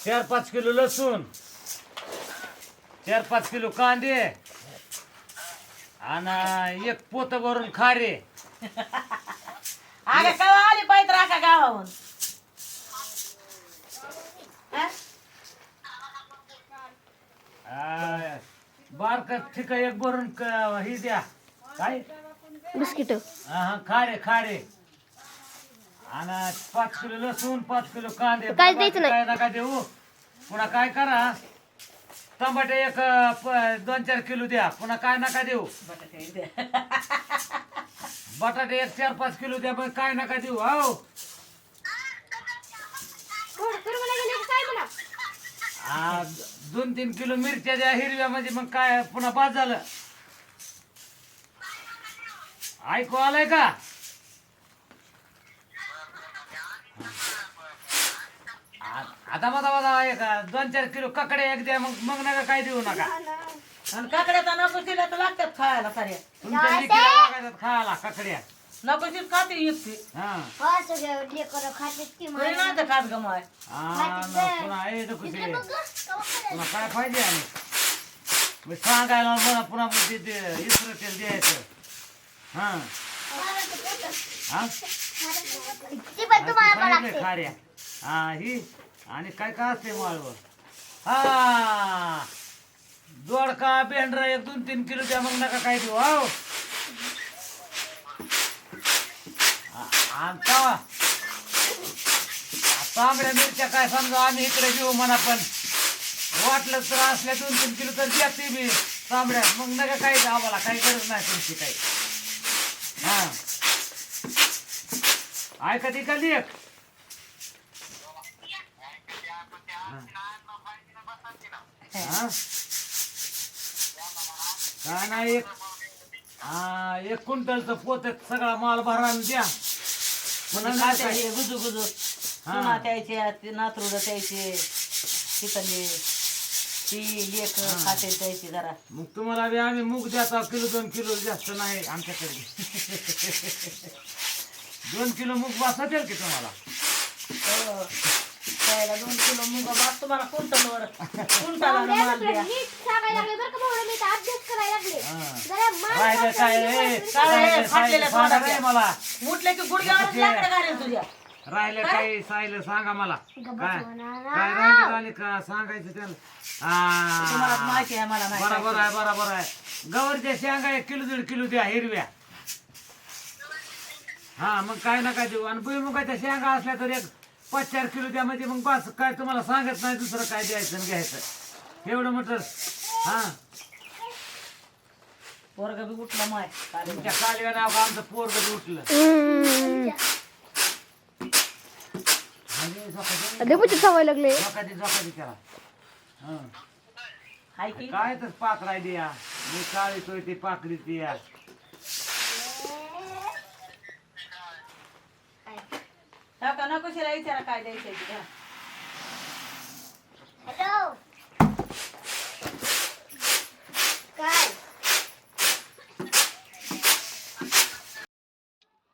4-5 kilo लसूण, 4-5 kilo कांदे आणि एक पोत भरून खारे. अगं कवा आली पाहिजे राखा गावाहून बारक ठीक एक भरून ही द्या काय बिस्किट. हा खारे खारे आणि 5 किलो लसूण, 5 किलो कांदे. काय द्यायचं नाही. काय नका देऊ. पुन्हा काय करा, टमाटे एक 2-4 किलो द्या. पुन्हा काय नका देऊ. बटाटे एक 4-5 किलो द्या. पण काय नका देऊ. हो 2-3 किलो मिरच्या द्या हिरव्या, म्हणजे मग काय पुन्हा बाद झालं. ऐकू आलंय का? आता मला एक 2-4 किलो काकडे एक द्या. मग मग नका काय देऊ नका. आणि काकड्याचा नको तिला तर लागतात खायला साऱ्या तुमच्या लेकीला लागायच्यात खायला काकड्या. नको तिला खाते एकटी हा तरी नाही तर खात गमाय पुन्हा हे नको ते. पुन्हा काय पाहिजे आणि मग सांगायला मला पुन्हा मग ते इसरं तेल द्यायचं. हा हा सांगितलंय खाऱ्या. हा ही आणि काय काय असते माळवर. हा दोडका बेंड्रा एक 2-3 किलो द्या. मग नका काय देऊ. हो आणि तांबड्या मिरच्या काय समजा आम्ही इकडे घेऊ म्हणा, पण वाटलं तर असल्या 2-3 किलो तर द्या ते बी तांबड्या. मग नका काही आम्हाला काही गरज नाही तुमची काही. हा ऐका ती का लेख. हा काय नाही एक क्विंटलचं पोत सगळा माल भरायला द्या. खाते गुजू गुजू सुना त्यायचे नातरुड त्यायचे तिथले ती लेख खाते त्यायचे जरा. मग तुम्हाला बी आम्ही मूग द्याचा 1-2 किलो जास्त नाही आमच्याकडे. 2 किलो मूग वास असेल की तुम्हाला. त्याला 2 किलो मुग बात तुम्हाला कुंटलवर कुंटला माल द्या. राहिलं काय फाटलेल्या सांगा तोंडाच्या. रे मला. उठले की गुडघ्यावर लाकडं घालेल तुझ्या. राहिलं काय साहिलं सांगा मला. काय काय राहिलं झाले का सांगायचं त्याला. तुम्हाला माहिती आहे मला नाही. बरोबर आहे बरोबर आहे. गवरच्या शेंगा 1-1.5 किलो द्या हिरव्या. हा मग काय नका देऊ. आणि भुईमुगाच्या शेंगा असल्या तर एक 5-4 किलो द्या. म्हणजे मग बस काय तुम्हाला सांगत नाही दुसरं काय द्यायचं आणि घ्यायचं एवढं म्हटलं. हा पोरग बी उठला माय तुमच्या कालव्या नाव का आमचं पोरग बी उठलं. सवय लागले. जोकादी त्याला. हा हाय की काय तर पाकराय द्या. मी काळी तोय ती पाकडी द्या. टाका नको शिरा विचारा काय द्यायचं आहे ते.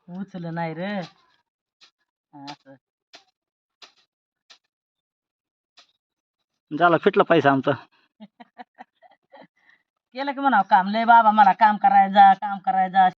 उचल नाही रे. असं झाला फिटला पैसा आमचा. केलं की म्हणावं काम लय बाबा मला काम करायला जा काम करायला जा.